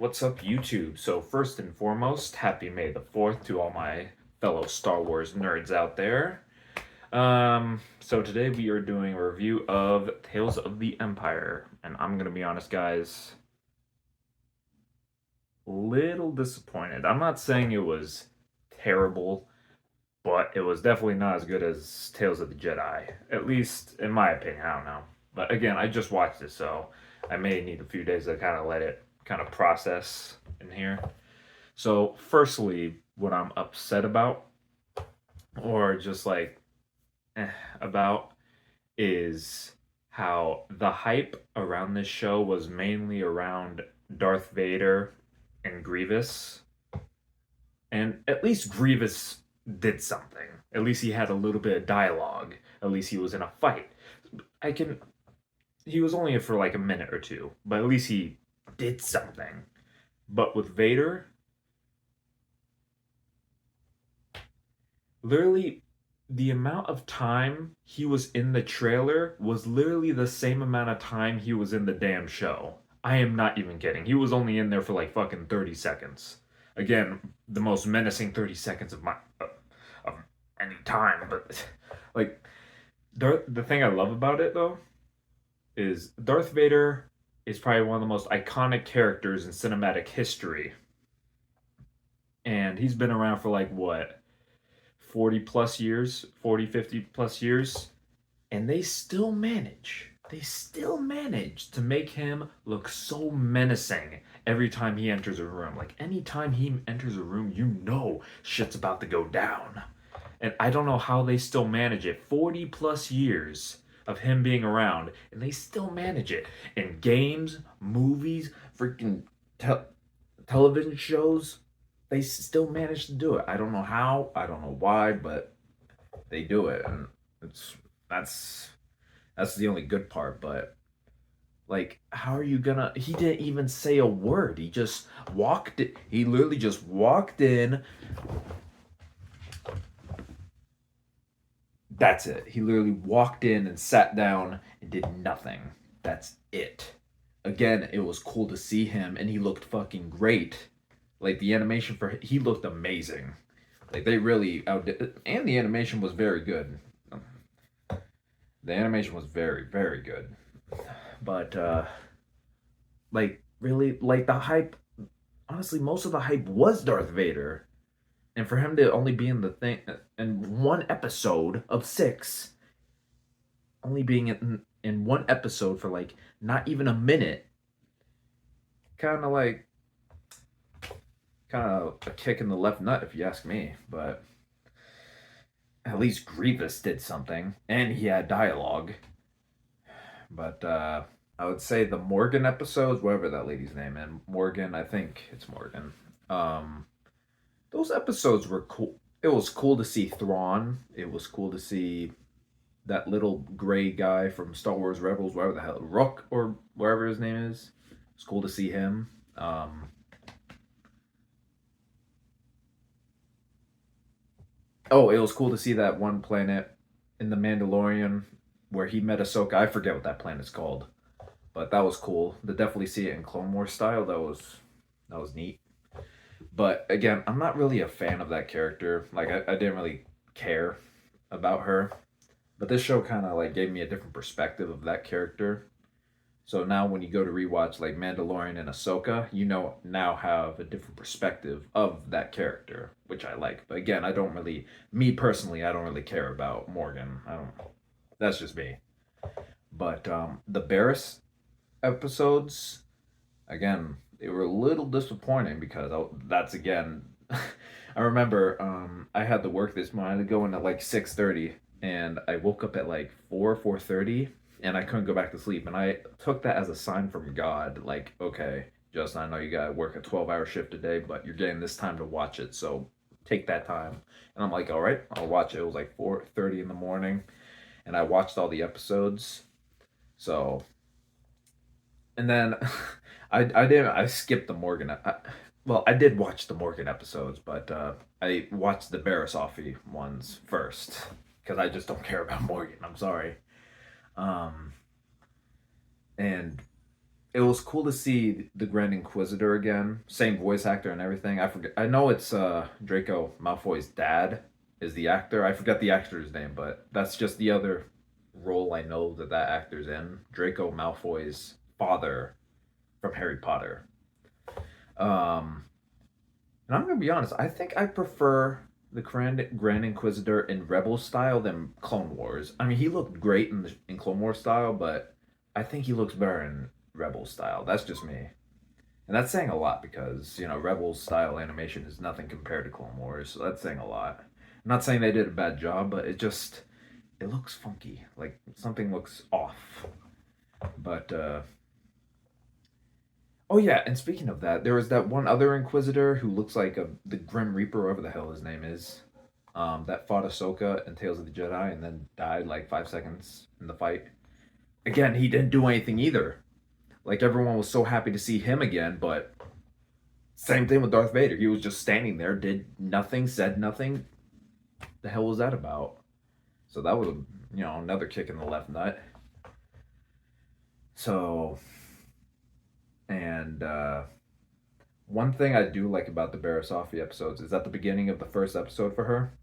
What's up, YouTube? So, first and foremost, happy May the 4th to all my fellow Star Wars nerds out there. So today we are doing a review of Tales of the Empire, and I'm gonna be honest, guys, little disappointed. I'm not saying it was terrible, but it was definitely not as good as Tales of the Jedi, at least in my opinion. I don't know. But again, I just watched it, so I may need a few days to kind of let it kind of process in here. So, firstly, what I'm upset about, or just like eh, about, is how the hype around this show was mainly around Darth Vader and Grievous. And at least Grievous did something. At least he had a little bit of dialogue. At least he was in a fight. I can. He was only in for like a minute or two, but at least he did something. But with Vader, literally the amount of time he was in the trailer was literally the same amount of time he was in the damn show. I am not even kidding. He was only in there for like fucking 30 seconds. Again, the most menacing 30 seconds of any time, but like the thing I love about it though is Darth Vader is probably one of the most iconic characters in cinematic history. And he's been around for like what, 40 plus years, 40, 50 plus years, and they still manage to make him look so menacing every time he enters a room. Like anytime he enters a room, you know shit's about to go down. And I don't know how they still manage it. 40 plus years of him being around, and they still manage it in games, movies, freaking te- television shows. They still manage to do it. I don't know how, I don't know why, but they do it, and it's that's that's the only good part. But like, how are you gonna? He didn't even say a word. He just walked. He literally just walked in. That's it. He literally walked in and sat down and did nothing. That's it. Again, it was cool to see him, and he looked fucking great. Like the animation for he looked amazing. Like they really outdid, and the animation was very good. The animation was very, very good. But like really, like the hype. Honestly, most of the hype was Darth Vader, and for him to only be in the thing in one episode of six, only being in one episode for like not even a minute, kind of like kind of a kick in the left nut if you ask me. But at least Grievous did something, and he had dialogue. But I would say the Morgan episodes, whatever that lady's name, and Morgan, I think it's Morgan. Um, those episodes were cool. It was cool to see Thrawn. It was cool to see that little gray guy from Star Wars Rebels, whatever the hell, Rook or wherever his name is. It's cool to see him. Oh, it was cool to see that one planet in the Mandalorian where he met Ahsoka. I forget what that planet's called, but that was cool. To definitely see it in Clone Wars style, that was neat. But again, I'm not really a fan of that character. Like I didn't really care about her. But this show kind of like gave me a different perspective of that character. So now when you go to rewatch like Mandalorian and Ahsoka, you know now have a different perspective of that character, which I like. But again, I don't really, me personally, I don't really care about Morgan. I don't. That's just me. But the Barris episodes, again, they were a little disappointing because that's again, I remember I had to work this morning. I had to go in at like 6:30, and I woke up at like 4:30, and I couldn't go back to sleep. And I took that as a sign from God, like, okay, Justin, I know you gotta work a 12-hour shift a day, but you're getting this time to watch it, so take that time. And I'm like, all right, I'll watch it. It was like 4:30 in the morning, and I watched all the episodes. So and then I skipped the Morgan. Well, I did watch the Morgan episodes, but I watched the Barasoffy ones first because I just don't care about Morgan. I'm sorry. Um, and it was cool to see the Grand Inquisitor again. Same voice actor and everything. I forget. I know it's Draco Malfoy's dad is the actor. I forget the actor's name, but that's just the other role I know that that actor's in. Draco Malfoy's father from Harry Potter. Um, and I'm gonna be honest. I think I prefer the Grand Inquisitor in Rebel style than Clone Wars. I mean, he looked great in Clone Wars style, but I think he looks better in Rebel style. That's just me. And that's saying a lot because, Rebels style animation is nothing compared to Clone Wars, so that's saying a lot. I'm not saying they did a bad job, but it looks funky. Like something looks off. But oh yeah, and speaking of that, there was that one other Inquisitor who looks like the Grim Reaper, whatever the hell his name is. That fought Ahsoka in Tales of the Jedi and then died like 5 seconds in the fight. Again, he didn't do anything either. Like everyone was so happy to see him again, but same thing with Darth Vader. He was just standing there, did nothing, said nothing. The hell was that about? So that was, another kick in the left nut. So, and one thing I do like about the Barasafi episodes is at the beginning of the first episode for her,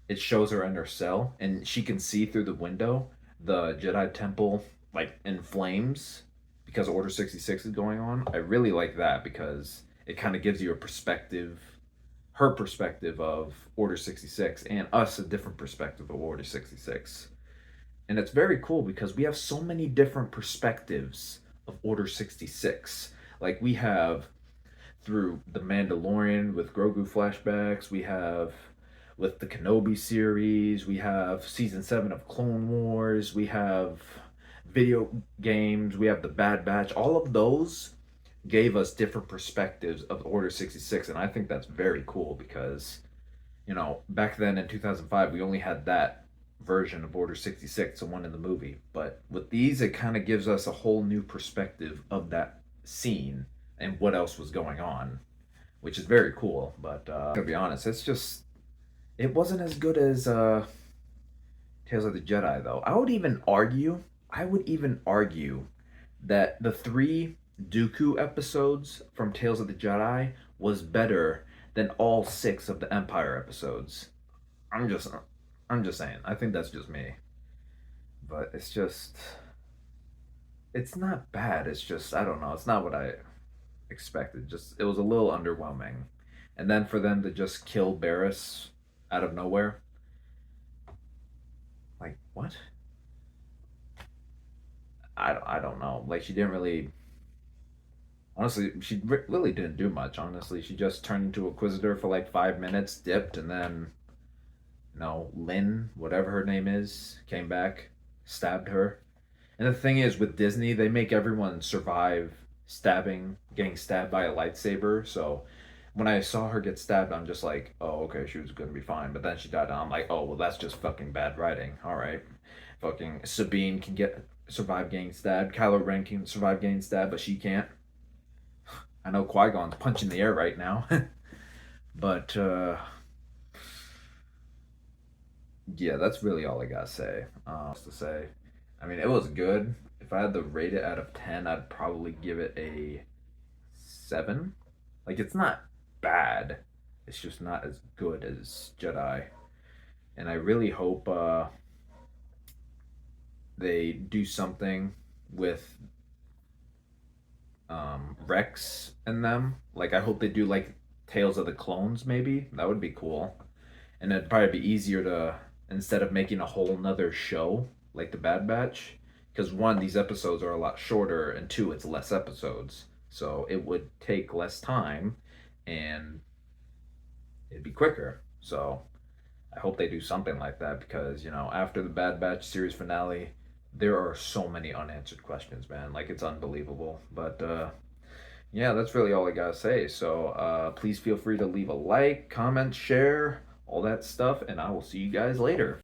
it shows her in her cell and she can see through the window the Jedi Temple like in flames because Order 66 is going on. I really like that because it kind of gives you a perspective, her perspective of Order 66 and us a different perspective of Order 66. And it's very cool because we have so many different perspectives of Order 66. Like we have through The Mandalorian with Grogu flashbacks, we have with the Kenobi series, we have season 7 of Clone Wars, we have video games, we have the Bad Batch. All of those gave us different perspectives of Order 66, and I think that's very cool because, back then in 2005, we only had that version of Order 66, the one in the movie. But with these, it kind of gives us a whole new perspective of that scene and what else was going on, which is very cool. But to be honest, it wasn't as good as Tales of the Jedi, though. I would even argue that the three Dooku episodes from Tales of the Jedi was better than all six of the Empire episodes. I'm just, I'm just saying. I think that's just me, but it's not bad. It's just, I don't know. It's not what I expected. Just, it was a little underwhelming, and then for them to just kill Barriss out of nowhere, like what? I don't know. Like she didn't really. Honestly, she really didn't do much. Honestly, she just turned into a Inquisitor for like 5 minutes, dipped, and then Lynn, whatever her name is, came back, stabbed her. And the thing is, with Disney, they make everyone survive getting stabbed by a lightsaber. So when I saw her get stabbed, I'm just like, oh, okay, she was gonna be fine. But then she died, and I'm like, oh, well, that's just fucking bad writing. All right, fucking Sabine can survive getting stabbed. Kylo Ren can survive getting stabbed, but she can't. I know Qui Gon's punching the air right now, but yeah, that's really all I gotta say. To say, I mean, it was good. If I had to rate it out of 10, I'd probably give it a 7. Like, it's not bad. It's just not as good as Jedi. And I really hope they do something with Rex and them. Like, I hope they do, like, Tales of the Clones, maybe. That would be cool. And it'd probably be easier to, instead of making a whole nother show like the Bad Batch, because one, these episodes are a lot shorter, and two, it's less episodes, so it would take less time and it'd be quicker. So I hope they do something like that because after the Bad Batch series finale, there are so many unanswered questions, man. Like it's unbelievable. But yeah, that's really all I gotta say. So please feel free to leave a like, comment, share, all that stuff, and I will see you guys later.